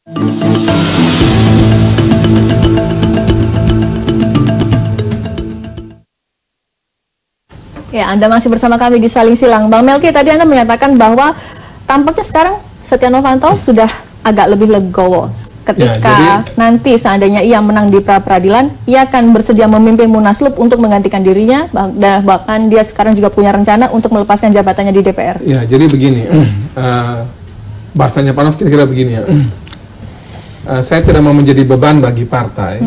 Ya, Anda masih bersama kami di Saling Silang. Bang Melki, tadi Anda menyatakan bahwa tampaknya sekarang Setia Novanto sudah agak lebih legowo. Ketika nanti seandainya ia menang di pra-peradilan, ia akan bersedia memimpin Munaslup untuk menggantikan dirinya, dan bahkan dia sekarang juga punya rencana untuk melepaskan jabatannya di DPR. Ya, jadi begini, bahasanya Pak Nof kira-kira begini ya. Saya tidak mau menjadi beban bagi partai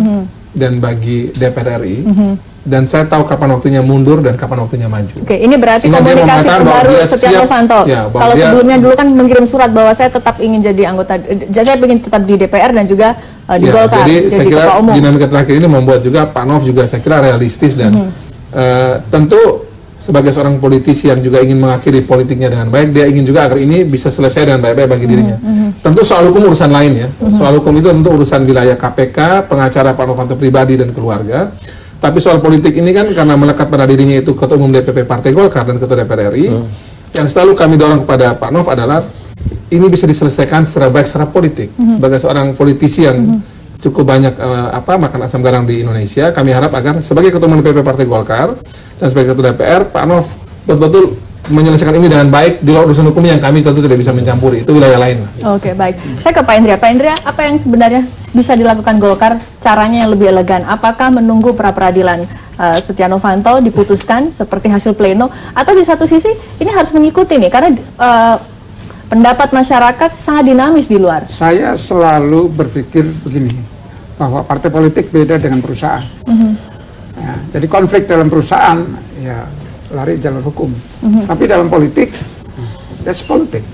dan bagi DPR RI. Dan saya tahu kapan waktunya mundur dan kapan waktunya maju. Oke, ini berarti komunikasi terbaru Setia Novanto. Ya, kalau sebelumnya dulu kan mengirim surat bahwa saya tetap ingin jadi anggota, saya ingin tetap di DPR dan juga di Golkar. Jadi saya kira dinamika terakhir ini membuat juga Pak Nof juga saya kira realistis dan tentu sebagai seorang politisi yang juga ingin mengakhiri politiknya dengan baik, dia ingin juga agar ini bisa selesai dengan baik-baik bagi dirinya. Tentu soal hukum urusan lain ya. Soal hukum itu tentu urusan wilayah KPK, pengacara Pak Novanto pribadi dan keluarga. Tapi soal politik ini kan karena melekat pada dirinya itu Ketua Umum DPP Partai Golkar dan Ketua DPR RI, yang selalu kami dorong kepada Pak Nof adalah ini bisa diselesaikan secara baik secara politik. Sebagai seorang politisi yang cukup banyak makan asam garam di Indonesia, kami harap agar sebagai Ketua Umum DPP Partai Golkar dan sebagai Ketua DPR, Pak Nof betul-betul menyelesaikan ini dengan baik di luar urusan hukum yang kami tentu tidak bisa mencampuri, itu wilayah lain. Oke, baik. Saya ke Pak Indria. Pak Indria, apa yang sebenarnya bisa dilakukan Golkar, caranya yang lebih elegan? Apakah menunggu pra-peradilan Setia Novanto diputuskan seperti hasil pleno, atau di satu sisi ini harus mengikuti nih, karena pendapat masyarakat sangat dinamis di luar? Saya selalu berpikir begini, bahwa partai politik beda dengan perusahaan. Ya, jadi konflik dalam perusahaan, ya lari jalur hukum. Tapi dalam politik, that's politik.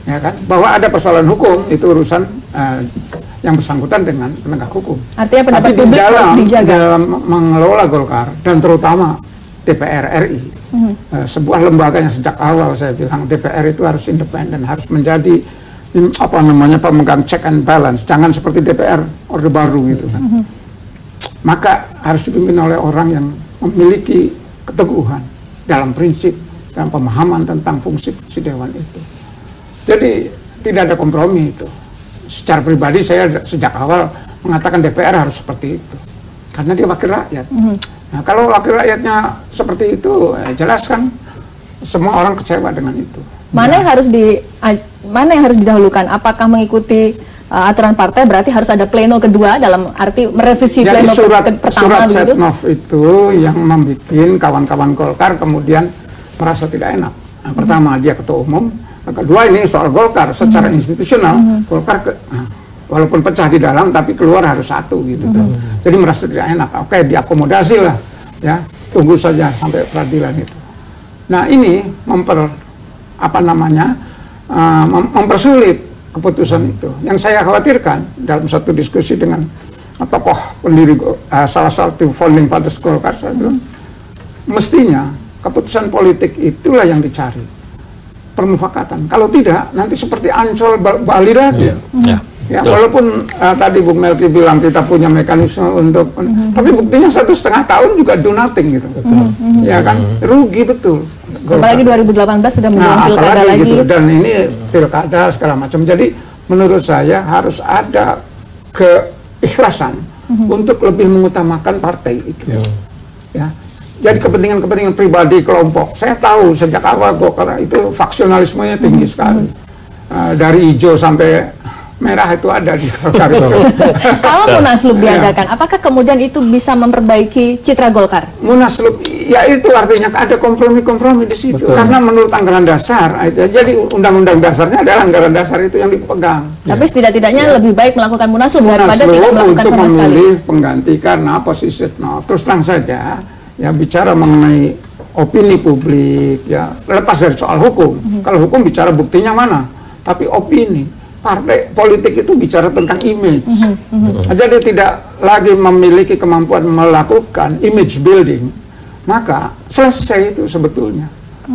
Ya kan? Bahwa ada persoalan hukum, itu urusan yang bersangkutan dengan penegak hukum. Artinya pendapat publik harus dijaga. Dalam mengelola Golkar, dan terutama DPR RI, sebuah lembaga yang sejak awal saya bilang DPR itu harus independen, harus menjadi pemegang check and balance. Jangan seperti DPR Orde Baru gitu kan. Maka harus dipimpin oleh orang yang memiliki keteguhan dalam prinsip dan pemahaman tentang fungsi dewan itu. Jadi tidak ada kompromi itu. Secara pribadi saya sejak awal mengatakan DPR harus seperti itu, karena dia wakil rakyat. Nah, kalau wakil rakyatnya seperti itu, jelas kan semua orang kecewa dengan itu. Mana yang harus didahulukan? Apakah mengikuti aturan partai, berarti harus ada pleno kedua dalam arti merevisi pleno pertama? Surat Setnov itu yang membuat kawan-kawan Golkar kemudian merasa tidak enak. Nah, pertama dia ketua umum, kedua ini soal Golkar secara institusional, Golkar walaupun pecah di dalam tapi keluar harus satu gitu. Jadi merasa tidak enak. Oke, diakomodasi lah, ya tunggu saja sampai peradilan itu. Nah ini mempersulit keputusan itu. Yang saya khawatirkan dalam satu diskusi dengan tokoh pendiri salah satu founding fathers Golkar, saya bilang mestinya keputusan politik itulah yang dicari, permufakatan. Kalau tidak, nanti seperti Ancol Bali lagi. Ya, walaupun tadi Bung Melki bilang kita punya mekanisme untuk, tapi buktinya 1,5 tahun juga do nothing gitu. Ya kan, rugi betul. Apalagi 2018 sudah menjelang pilkada lagi. Gitu. Dan ini pilkada segala macam. Jadi menurut saya harus ada keikhlasan untuk lebih mengutamakan partai itu. Ya. Jadi kepentingan-kepentingan pribadi kelompok. Saya tahu sejak awal Golkar itu faksionalismenya tinggi sekali. Dari hijau sampai merah itu ada di Golkar itu. Kalau Munaslup diadakan, apakah kemudian itu bisa memperbaiki citra Golkar? Munaslup, ya itu artinya ada kompromi-kompromi di situ. Betul. Karena menurut anggaran dasar, jadi undang-undang dasarnya adalah anggaran dasar itu yang dipegang. Tapi setidak-tidaknya lebih baik melakukan Munaslup daripada tidak melakukan sama sekali. Untuk memilih pengganti karena posisi terus terang saja, ya bicara mengenai opini publik, ya lepas dari soal hukum. Kalau hukum bicara buktinya mana, tapi opini. Partai politik itu bicara tentang image. Jadi tidak lagi memiliki kemampuan melakukan image building, maka selesai itu sebetulnya.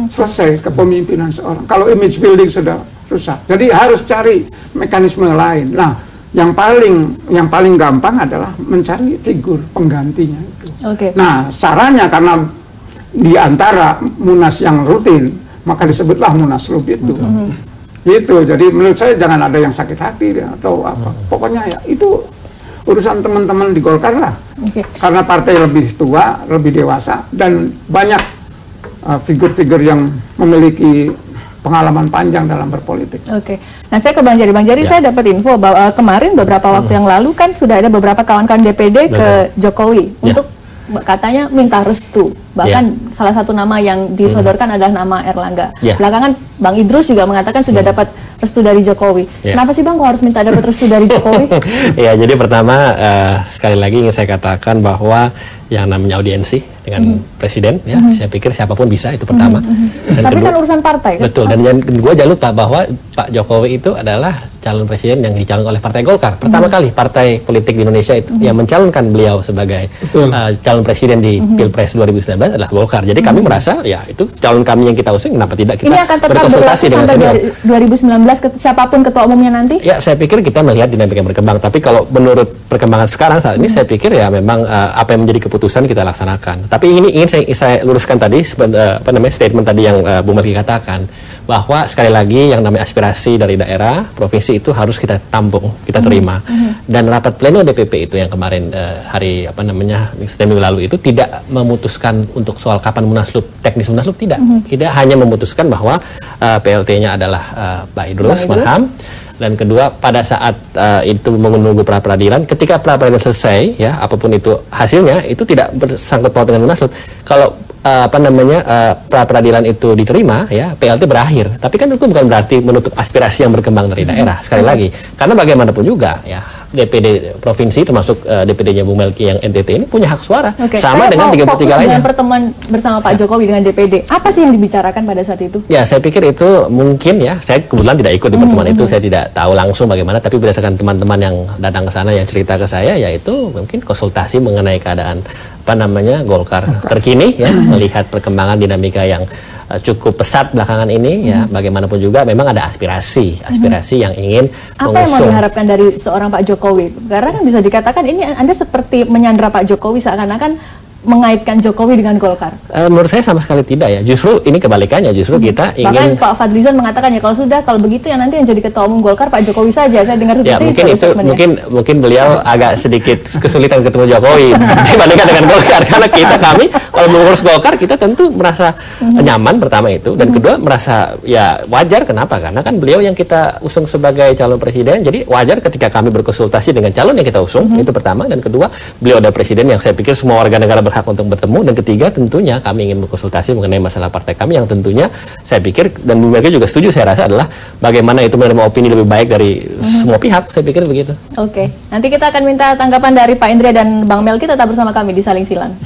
Selesai kepemimpinan seorang. Kalau image building sudah rusak. Jadi harus cari mekanisme lain. Nah, yang paling gampang adalah mencari figur penggantinya itu. Nah, caranya karena di antara munas yang rutin, maka disebutlah Munaslup itu. Gitu. Jadi menurut saya jangan ada yang sakit hati atau apa. Pokoknya ya itu urusan teman-teman di Golkar lah. Karena partai lebih tua, lebih dewasa, dan banyak figur-figur yang memiliki pengalaman panjang dalam berpolitik. Nah saya ke Bang Jari. Bang Jari, saya dapat info bahwa kemarin beberapa waktu yang lalu kan sudah ada beberapa kawan-kawan DPD ke Jokowi untuk katanya minta restu. Bahkan salah satu nama yang disodorkan adalah nama Erlangga. Belakangan Bang Idrus juga mengatakan sudah dapat restu dari Jokowi. Kenapa sih Bang kok harus minta dapat restu dari Jokowi? Ya, jadi pertama sekali lagi ingin saya katakan bahwa yang namanya audiensi dengan presiden, ya, saya pikir siapapun bisa, itu pertama. Dan tapi kedua, kan urusan partai. Betul. Dan yang kedua jangan lupa bahwa Pak Jokowi itu adalah calon presiden yang dicalonkan oleh Partai Golkar. Pertama kali partai politik di Indonesia itu yang mencalonkan beliau sebagai calon presiden di Pilpres 2019 adalah Golkar. Jadi kami merasa ya itu calon kami yang kita usung, kenapa tidak kita berkonsultasi dengan senior. 2019 siapapun ketua umumnya nanti? Ya, saya pikir kita melihat dinamika yang berkembang. Tapi kalau menurut perkembangan sekarang saat ini, saya pikir ya memang apa yang menjadi keputusan kita laksanakan. Tapi ini ingin saya luruskan tadi, statement tadi yang Bu Melki katakan, bahwa sekali lagi yang namanya aspirasi dari daerah, provinsi itu harus kita tampung, kita terima. Dan rapat pleno DPP itu yang kemarin hari Senin minggu lalu itu tidak memutuskan untuk soal kapan munaslup, teknis munaslup, tidak. Tidak hanya memutuskan bahwa PLT-nya adalah Pak Idrus Marham. Dan kedua, pada saat itu menunggu pra-peradilan, ketika pra-peradilan selesai, ya apapun itu hasilnya, itu tidak bersangkut paut dengan munaslup. Kalau pra-peradilan itu diterima, ya PLT berakhir. Tapi kan itu bukan berarti menutup aspirasi yang berkembang dari daerah. Sekali lagi, karena bagaimanapun juga, ya DPD provinsi termasuk DPD-nya Bu Melki yang NTT ini punya hak suara sama dengan 33 lainnya. Dengan pertemuan bersama Pak Jokowi dengan DPD, apa sih yang dibicarakan pada saat itu? Ya, saya pikir itu mungkin, ya, saya kebetulan tidak ikut di pertemuan itu, saya tidak tahu langsung bagaimana, tapi berdasarkan teman-teman yang datang ke sana yang cerita ke saya, yaitu mungkin konsultasi mengenai keadaan Golkar terkini, ya, melihat perkembangan dinamika yang cukup pesat belakangan ini, ya, bagaimanapun juga memang ada aspirasi yang ingin apa yang mau diharapkan dari seorang Pak Jokowi? Karena kan bisa dikatakan ini Anda seperti menyandra Pak Jokowi, seakan-akan mengaitkan Jokowi dengan Golkar. Menurut saya sama sekali tidak, ya. Justru ini kebalikannya, justru kita ingin. Bahkan Pak Fadlizon mengatakan ya kalau begitu ya nanti yang jadi ketua umum Golkar Pak Jokowi saja. Saya dengar seperti mungkin beliau agak sedikit kesulitan ketemu Jokowi dibandingkan dengan Golkar, karena kami kalau mengurus Golkar kita tentu merasa nyaman, pertama itu, dan kedua merasa ya wajar. Kenapa? Karena kan beliau yang kita usung sebagai calon presiden, jadi wajar ketika kami berkonsultasi dengan calon yang kita usung, itu pertama, dan kedua beliau ada presiden yang saya pikir semua warga negara berhak untuk bertemu, dan ketiga tentunya kami ingin berkonsultasi mengenai masalah partai kami yang tentunya saya pikir, dan Bu Melki juga setuju saya rasa, adalah bagaimana itu menerima opini lebih baik dari semua pihak, saya pikir begitu. Nanti kita akan minta tanggapan dari Pak Indria dan Bang Melki. Tetap bersama kami di Saling Silang.